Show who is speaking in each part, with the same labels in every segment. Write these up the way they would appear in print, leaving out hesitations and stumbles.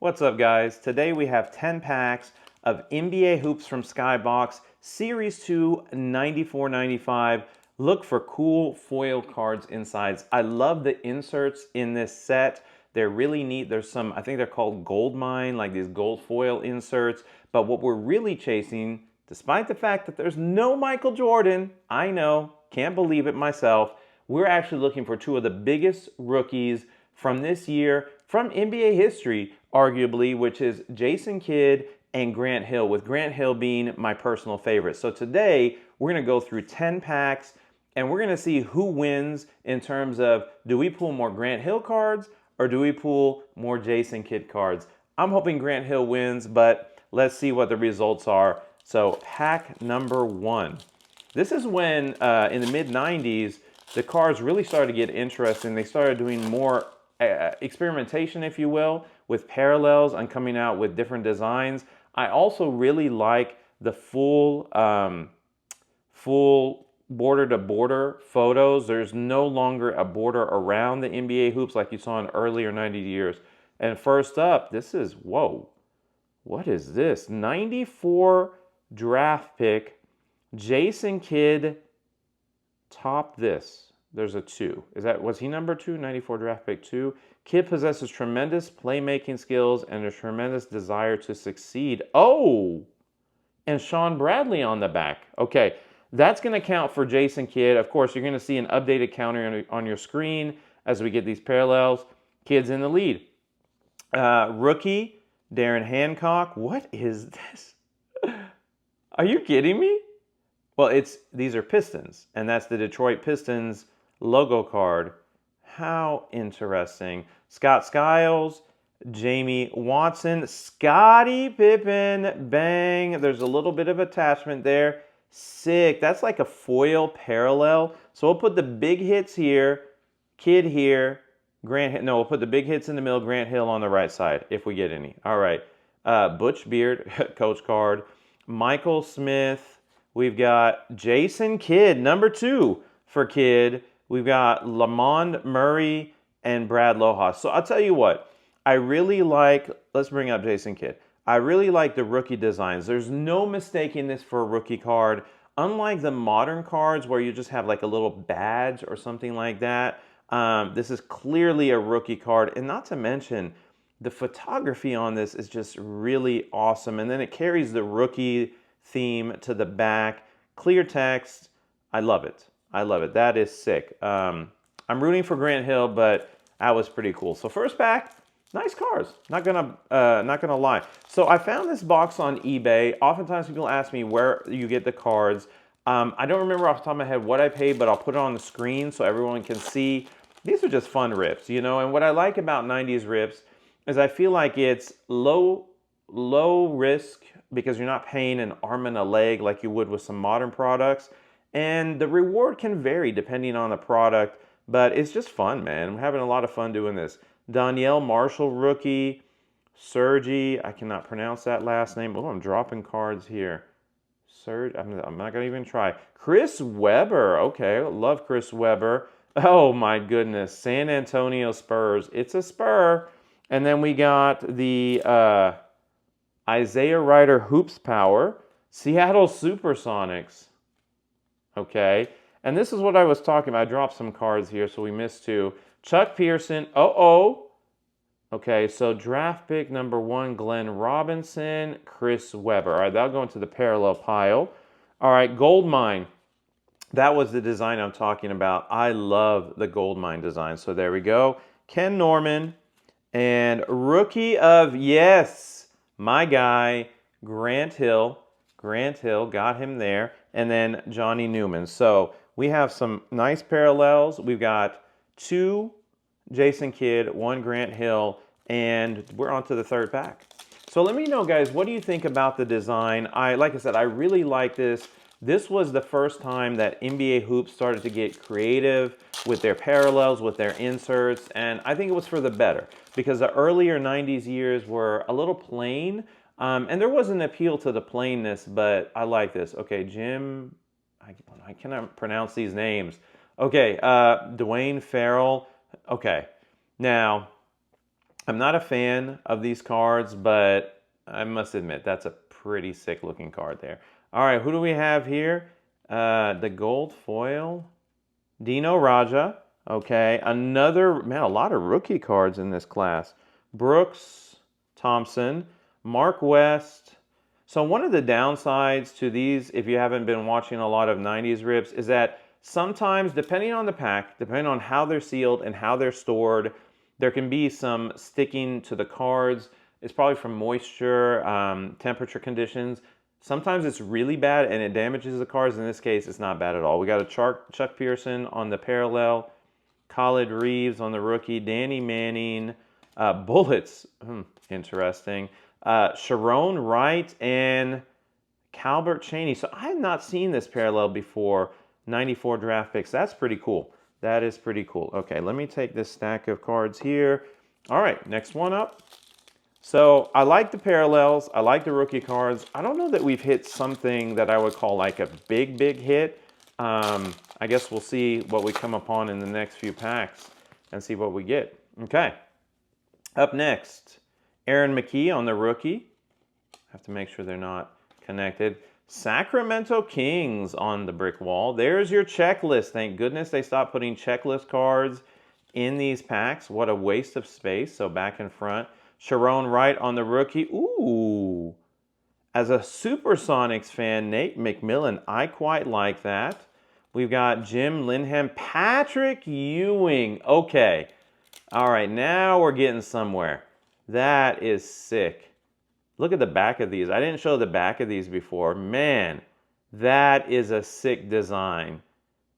Speaker 1: What's up, guys? Today we have 10 packs of NBA Hoops from Skybox Series 2 94.95. Look for cool foil cards inside. I love the inserts in this set. They're really neat. There's some, I think they're called gold mine, like these gold foil inserts. But what we're really chasing, despite the fact that there's no Michael Jordan, I know, can't believe it myself, we're actually looking for two of the biggest rookies from this year, from NBA history, arguably, which is Jason Kidd and Grant Hill, with Grant Hill being my personal favorite. So today, we're going to go through 10 packs, and we're going to see who wins in terms of, do we pull more Grant Hill cards, or do we pull more Jason Kidd cards? I'm hoping Grant Hill wins, but let's see what the results are. So pack number 1. This is when, in the mid-90s, the cards really started to get interesting. They started doing more experimentation, if you will, with parallels and coming out with different designs. I also really like the full border-to-border photos. There's no longer a border around the NBA hoops like you saw in earlier 90 years. And first up, this is, whoa, what is this? 94 draft pick, Jason Kidd, top this. There's a 2. Was he number 2? 94 draft pick 2. Kidd possesses tremendous playmaking skills and a tremendous desire to succeed. Oh! And Sean Bradley on the back. Okay, that's going to count for Jason Kidd. Of course, you're going to see an updated counter on your screen as we get these parallels. Kidd's in the lead. Rookie, Darren Hancock. What is this? Are you kidding me? Well, these are Pistons, and that's the Detroit Pistons logo card. How interesting. Scott Skiles, Jamie Watson, Scottie Pippen, bang. There's a little bit of attachment there. Sick. That's like a foil parallel. So we'll put the big hits here, Kidd here, we'll put the big hits in the middle, Grant Hill on the right side, if we get any. All right. Butch Beard, coach card. Michael Smith. We've got Jason Kidd, number 2 for Kidd. We've got Lamond Murray and Brad Lohaus. So I'll tell you what, I really like, let's bring up Jason Kidd. I really like the rookie designs. There's no mistaking this for a rookie card. Unlike the modern cards where you just have like a little badge or something like that, this is clearly a rookie card. And not to mention, the photography on this is just really awesome. And then it carries the rookie theme to the back. Clear text. I love it. I love it. That is sick. I'm rooting for Grant Hill, but that was pretty cool. So first pack, nice cards. Not gonna lie. So I found this box on eBay. Oftentimes people ask me where you get the cards. I don't remember off the top of my head what I paid, but I'll put it on the screen so everyone can see. These are just fun rips, you know. And what I like about 90s rips is I feel like it's low risk because you're not paying an arm and a leg like you would with some modern products. And the reward can vary depending on the product, but it's just fun, man. I'm having a lot of fun doing this. Danielle Marshall, rookie. Sergi, I cannot pronounce that last name. Oh, I'm dropping cards here. I'm not going to even try. Chris Webber. Okay, love Chris Webber. Oh, my goodness. San Antonio Spurs. It's a Spur. And then we got the Isaiah Ryder Hoops Power. Seattle Supersonics. Okay, and this is what I was talking about. I dropped some cards here, so we missed 2. Chuck Pearson. Okay, so draft pick number 1, Glenn Robinson, Chris Webber. All right, that'll go into the parallel pile. All right, Gold Mine. That was the design I'm talking about. I love the Gold Mine design. So there we go. Ken Norman. And rookie of, yes, my guy, Grant Hill. Grant Hill, got him there. And then Johnny Newman. So we have some nice parallels. We've got 2 Jason Kidd, 1 Grant Hill, and we're on to the third pack. So let me know, guys, what do you think about the design? Like I said, I really like this. This was the first time that NBA Hoops started to get creative with their parallels, with their inserts, and I think it was for the better because the earlier 90s years were a little plain. And there was an appeal to the plainness, but I like this. Okay, Jim, I cannot pronounce these names. Okay, Dwayne Farrell. Okay, now I'm not a fan of these cards, but I must admit, that's a pretty sick looking card there. All right, who do we have here? The gold foil, Dino Raja. Okay, another, man, a lot of rookie cards in this class. Brooks Thompson, Mark West. So one of the downsides to these, if you haven't been watching a lot of 90s rips, is that sometimes, depending on the pack, depending on how they're sealed and how they're stored, there can be some sticking to the cards. It's probably from moisture, temperature conditions. Sometimes it's really bad and it damages the cards. In this case, it's not bad at all. We got a Chuck Pearson on the parallel, Khalid Reeves on the rookie, Danny Manning, Bullets, interesting, Sharon Wright, and Calbert Chaney. So I have not seen this parallel before, 94 draft picks. That's pretty cool. That is pretty cool. Okay, let me take this stack of cards here. All right, next one up. So I like the parallels. I like the rookie cards. I don't know that we've hit something that I would call like a big hit. I guess we'll see what we come upon in the next few packs and see what we get. Okay. Up next, Aaron McKie on the rookie. Have to make sure they're not connected. Sacramento Kings on the brick wall. There's your checklist. Thank goodness they stopped putting checklist cards in these packs. What a waste of space. So back and front. Sharon Wright on the rookie. Ooh. As a Supersonics fan, Nate McMillan, I quite like that. We've got Jim Lindham, Patrick Ewing. Okay. All right, now we're getting somewhere. That is sick. Look at the back of these. I didn't show the back of these before. Man, that is a sick design.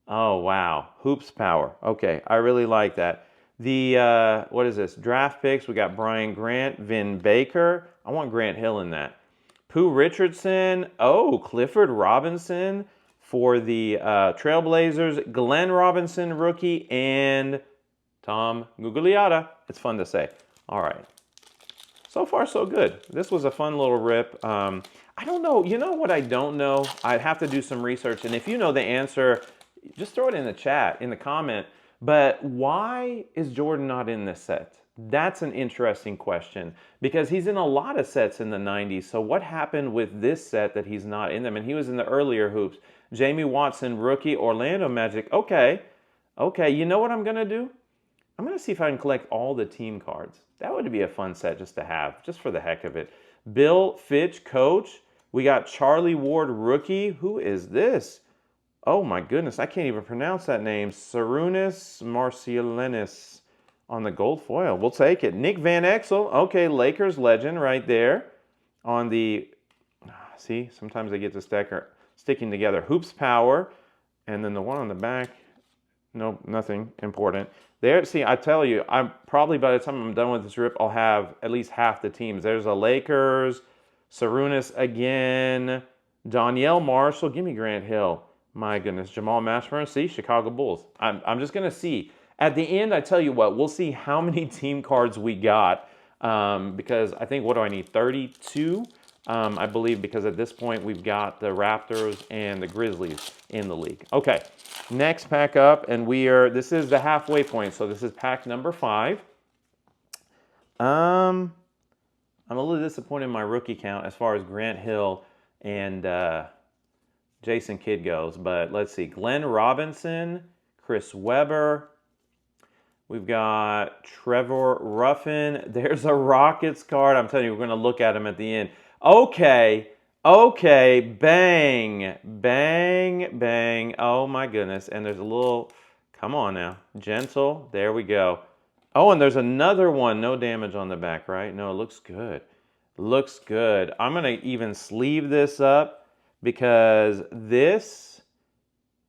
Speaker 1: Oh, wow. Hoops power. Okay, I really like that. The, what is this? Draft picks. We got Brian Grant, Vin Baker. I want Grant Hill in that. Pooh Richardson. Oh, Clifford Robinson for the Trailblazers. Glenn Robinson, rookie, and Tom Gugliotta. It's fun to say. All right. So far, so good. This was a fun little rip. I don't know. You know what I don't know? I'd have to do some research. And if you know the answer, just throw it in the chat, in the comment. But why is Jordan not in this set? That's an interesting question because he's in a lot of sets in the 90s. So what happened with this set that he's not in them? And he was in the earlier hoops. Jamie Watson, rookie, Orlando Magic. Okay. Okay. You know what I'm going to do? I'm going to see if I can collect all the team cards. That would be a fun set just to have, just for the heck of it. Bill Fitch, coach. We got Charlie Ward, rookie. Who is this? Oh my goodness, I can't even pronounce that name. Sarunas Marcialinus on the gold foil. We'll take it. Nick Van Exel. Okay, Lakers legend right there. On the, see, sometimes they get the sticking together. Hoops power. And then the one on the back, nope, nothing important. There, see, I tell you, I'm probably by the time I'm done with this rip, I'll have at least half the teams. There's a Lakers, Sarunas again, Danielle Marshall. Give me Grant Hill. My goodness, Jamal Mashburn. See, Chicago Bulls. I'm just going to see. At the end, I tell you what, we'll see how many team cards we got because I think, what do I need, 32? I believe because at this point we've got the Raptors and the Grizzlies in the league. Okay, next pack up, and this is the halfway point, so this is pack number 5. I'm a little disappointed in my rookie count as far as Grant Hill and Jason Kidd goes, but let's see. Glenn Robinson, Chris Webber. We've got Trevor Ruffin. There's a Rockets card. I'm telling you, we're going to look at him at the end. Okay, bang, bang, bang. Oh my goodness. And there's a little, come on now, gentle. There we go. Oh, and there's another one. No damage on the back, right? No, it looks good. Looks good. I'm going to even sleeve this up because this,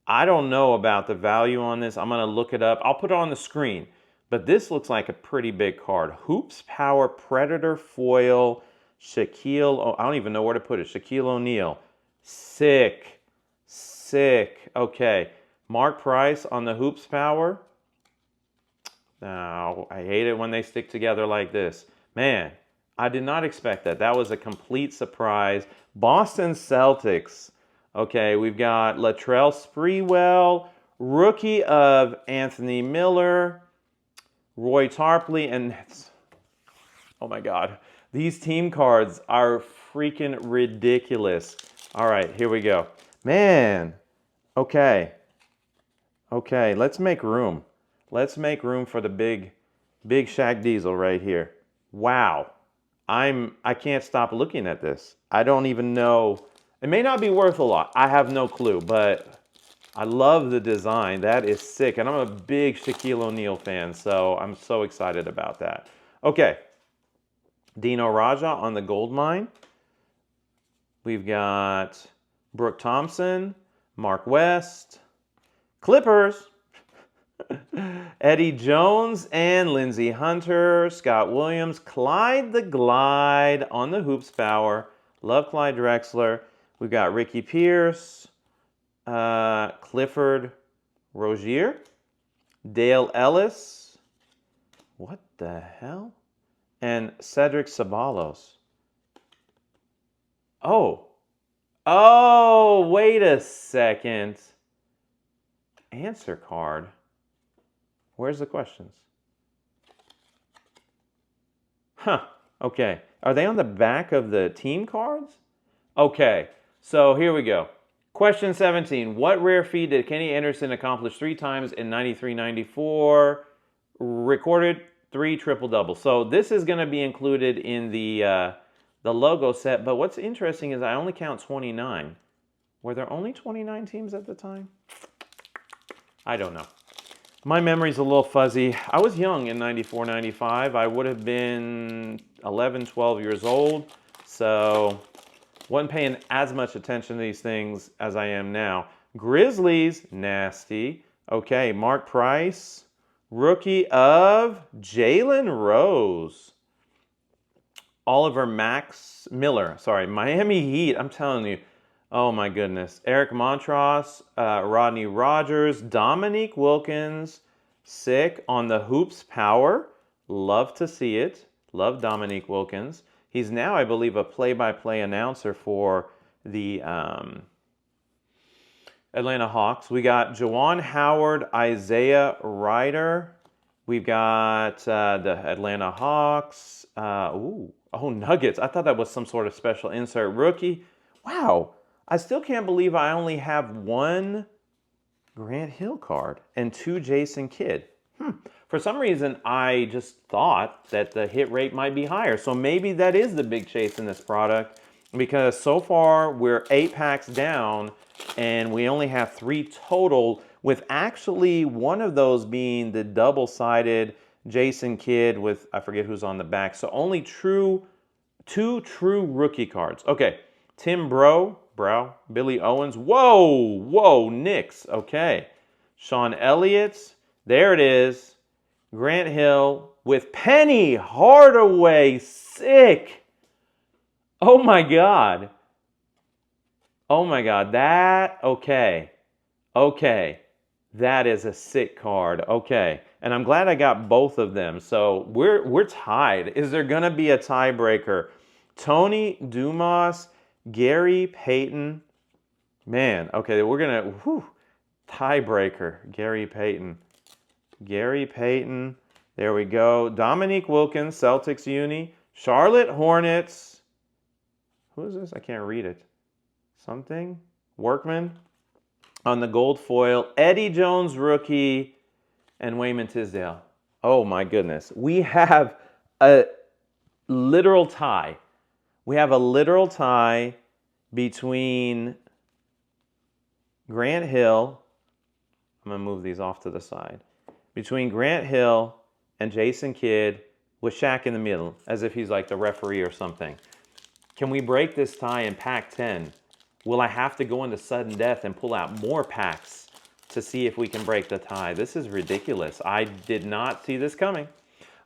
Speaker 1: I don't know about the value on this. I'm going to look it up. I'll put it on the screen. But this looks like a pretty big card. Hoops Power Predator Foil. Shaquille, I don't even know where to put it. Shaquille O'Neal. Sick. Sick. Okay. Mark Price on the Hoops Power. Now, I hate it when they stick together like this. Man, I did not expect that. That was a complete surprise. Boston Celtics. Okay, we've got Latrell Sprewell, rookie of Anthony Miller, Roy Tarpley, and Oh my God. These team cards are freaking ridiculous. All right, here we go. Man. Okay. Okay, let's make room. Let's make room for the big Shaq Diesel right here. Wow. I can't stop looking at this. I don't even know. It may not be worth a lot. I have no clue, but I love the design. That is sick. And I'm a big Shaquille O'Neal fan, so I'm so excited about that. Okay. Dino Raja on the gold mine. We've got Brooke Thompson, Mark West, Clippers, Eddie Jones and Lindsey Hunter, Scott Williams, Clyde the Glide on the Hoops Power. Love Clyde Drexler. We've got Ricky Pierce, Clifford Rozier, Dale Ellis. What the hell? And Cedric Ceballos. Oh, wait a second. Answer card. Where's the questions? Huh, okay. Are they on the back of the team cards? Okay, so here we go. Question 17. What rare feat did Kenny Anderson accomplish 3 times in 93-94? Recorded 3 triple-doubles. So this is going to be included in the logo set, but what's interesting is I only count 29. Were there only 29 teams at the time? I don't know. My memory's a little fuzzy. I was young in 94, 95. I would have been 11, 12 years old. So wasn't paying as much attention to these things as I am now. Grizzlies, nasty. Okay, Mark Price. Rookie of Jalen Rose. Oliver Max Miller. Sorry, Miami Heat. I'm telling you. Oh my goodness. Eric Montross, Rodney Rogers, Dominique Wilkins, sick on the Hoops Power. Love to see it. Love Dominique Wilkins. He's now, I believe, a play-by-play announcer for the Atlanta Hawks. We got Juwan Howard, Isaiah Ryder. We've got the Atlanta Hawks. Nuggets. I thought that was some sort of special insert rookie. Wow. I still can't believe I only have 1 Grant Hill card and 2 Jason Kidd. For some reason, I just thought that the hit rate might be higher. So maybe that is the big chase in this product, because so far we're 8 packs down and we only have 3 total, with actually one of those being the double-sided Jason Kidd with, I forget who's on the back. So only 2 true rookie cards. Okay, Tim Brow, Billy Owens. Whoa, Knicks. Okay. Sean Elliott. There it is. Grant Hill with Penny Hardaway. Sick. Oh my God. Okay. That is a sick card. Okay. And I'm glad I got both of them. So we're tied. Is there going to be a tiebreaker? Tony Dumas, Gary Payton. Man, okay, we're going to, tiebreaker, Gary Payton. There we go. Dominique Wilkins, Celtics uni. Charlotte Hornets. Who is this? I can't read it. Something? Workman on the gold foil. Eddie Jones, rookie. And Wayman Tisdale. Oh my goodness. We have a literal tie. Between Grant Hill. I'm going to move these off to the side. Between Grant Hill and Jason Kidd with Shaq in the middle, as if he's like the referee or something. Can we break this tie in pack 10? Will I have to go into sudden death and pull out more packs to see if we can break the tie? This is ridiculous. I did not see this coming.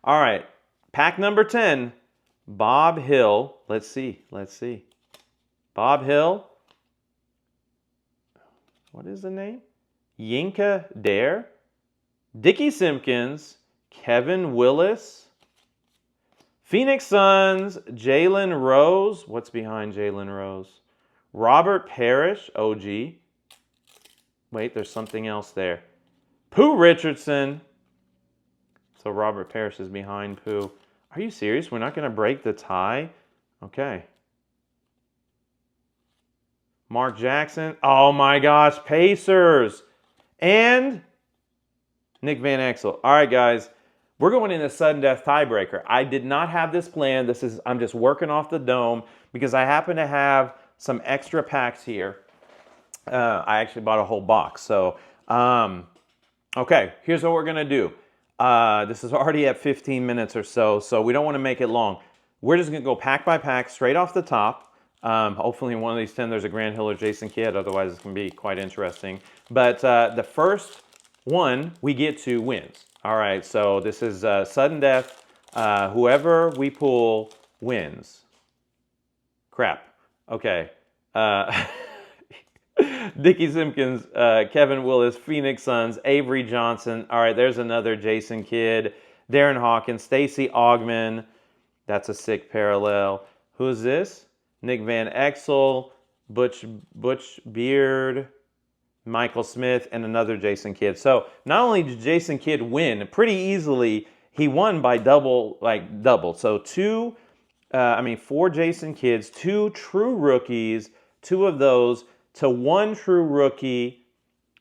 Speaker 1: All right, pack number 10, Bob Hill. Let's see. Bob Hill. What is the name? Yinka Dare. Dickie Simpkins. Kevin Willis. Phoenix Suns. Jalen Rose. What's behind Jalen Rose? Robert Parrish. OG. Wait, there's something else there. Pooh Richardson. So Robert Parrish is behind Pooh. Are you serious? We're not going to break the tie? Okay. Mark Jackson. Oh my gosh, Pacers. And Nick Van Exel. All right, guys. We're going in a sudden death tiebreaker. I did not have this planned. I'm just working off the dome because I happen to have some extra packs here. I actually bought a whole box. So, okay, here's what we're going to do. This is already at 15 minutes or so, so we don't want to make it long. We're just going to go pack by pack straight off the top. Hopefully in one of these 10 there's a Grant Hill or Jason Kidd, otherwise it's going to be quite interesting. But the first one we get to wins. All right, so this is sudden death. Whoever we pull wins. Crap. Okay. Dickie Simpkins, Kevin Willis, Phoenix Suns, Avery Johnson. All right, there's another Jason Kidd. Darren Hawkins, Stacey Augmon. That's a sick parallel. Who's this? Nick Van Exel, Butch Beard, Michael Smith, and another Jason Kidd. So not only did Jason Kidd win pretty easily, he won by double. So 4 Jason Kidds, 2 true rookies, 2 of those to 1 true rookie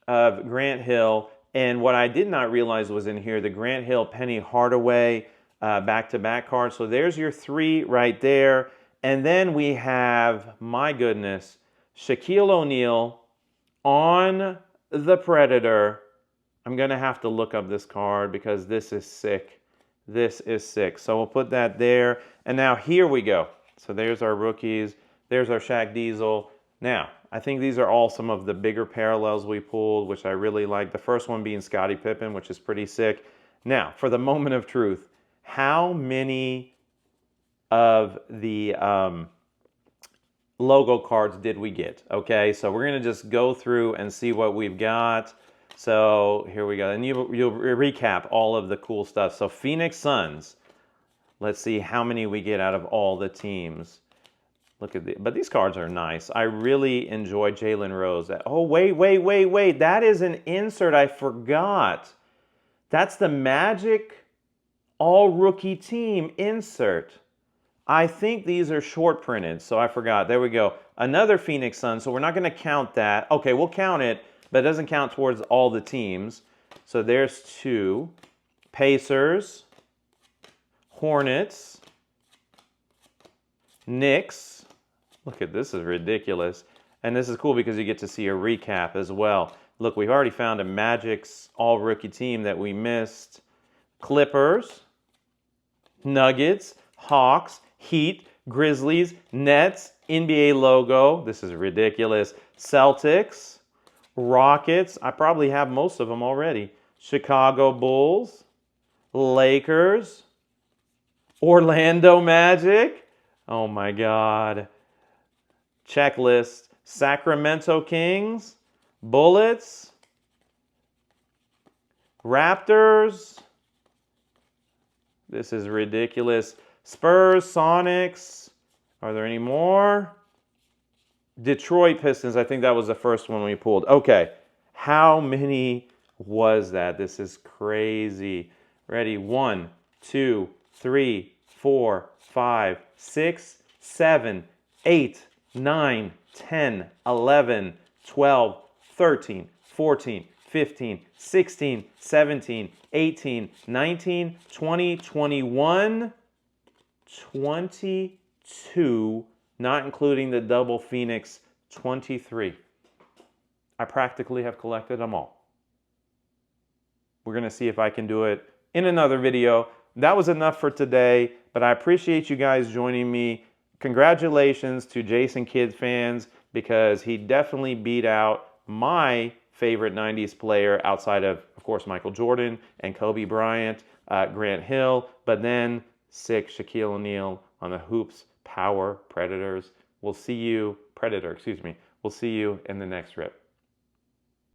Speaker 1: of Grant Hill. And what I did not realize was in here, the Grant Hill Penny Hardaway back-to-back card. So there's your 3 right there. And then we have, my goodness, Shaquille O'Neal on the Predator. I'm going to have to look up this card because this is sick. This is sick. So we'll put that there. And now here we go. So there's our rookies. There's our Shaq Diesel. Now, I think these are all some of the bigger parallels we pulled, which I really like. The first one being Scottie Pippen, which is pretty sick. Now, for the moment of truth, how many of the logo cards did we get? Okay, so we're going to just go through and see what we've got. So here we go. And you'll recap all of the cool stuff. So Phoenix Suns. Let's see how many we get out of all the teams. Look at but these cards are nice. I really enjoy Jalen Rose. Oh, wait. That is an insert. I forgot. That's the Magic all-rookie team insert. I think these are short printed, so I forgot. There we go. Another Phoenix Suns, so we're not going to count that. Okay, we'll count it, but it doesn't count towards all the teams. So there's 2. Pacers, Hornets, Knicks. Look at this, is ridiculous. And this is cool because you get to see a recap as well. Look, we've already found a Magic's all-rookie team that we missed. Clippers, Nuggets, Hawks, Heat, Grizzlies, Nets, NBA logo. This is ridiculous. Celtics, Rockets. I probably have most of them already. Chicago Bulls, Lakers, Orlando Magic. Oh my God. Checklist. Sacramento Kings, Bullets, Raptors. This is ridiculous. Spurs, Sonics. Are there any more? Detroit Pistons. I think that was the first one we pulled. Okay. How many was that? This is crazy. Ready? 1, 2, 3, 4, 5, 6, 7, 8, 9, 10, 11, 12, 13, 14, 15, 16, 17, 18, 19, 20, 21, 22, not including the double Phoenix, 23. I practically have collected them all. We're going to see if I can do it in another video. That was enough for today, but I appreciate you guys joining me. Congratulations to Jason Kidd fans because he definitely beat out my favorite 90s player outside of course, Michael Jordan and Kobe Bryant, Grant Hill, but then sick Shaquille O'Neal on the Hoops Power Predators. We'll see you, Predator, excuse me. We'll see you in the next rip.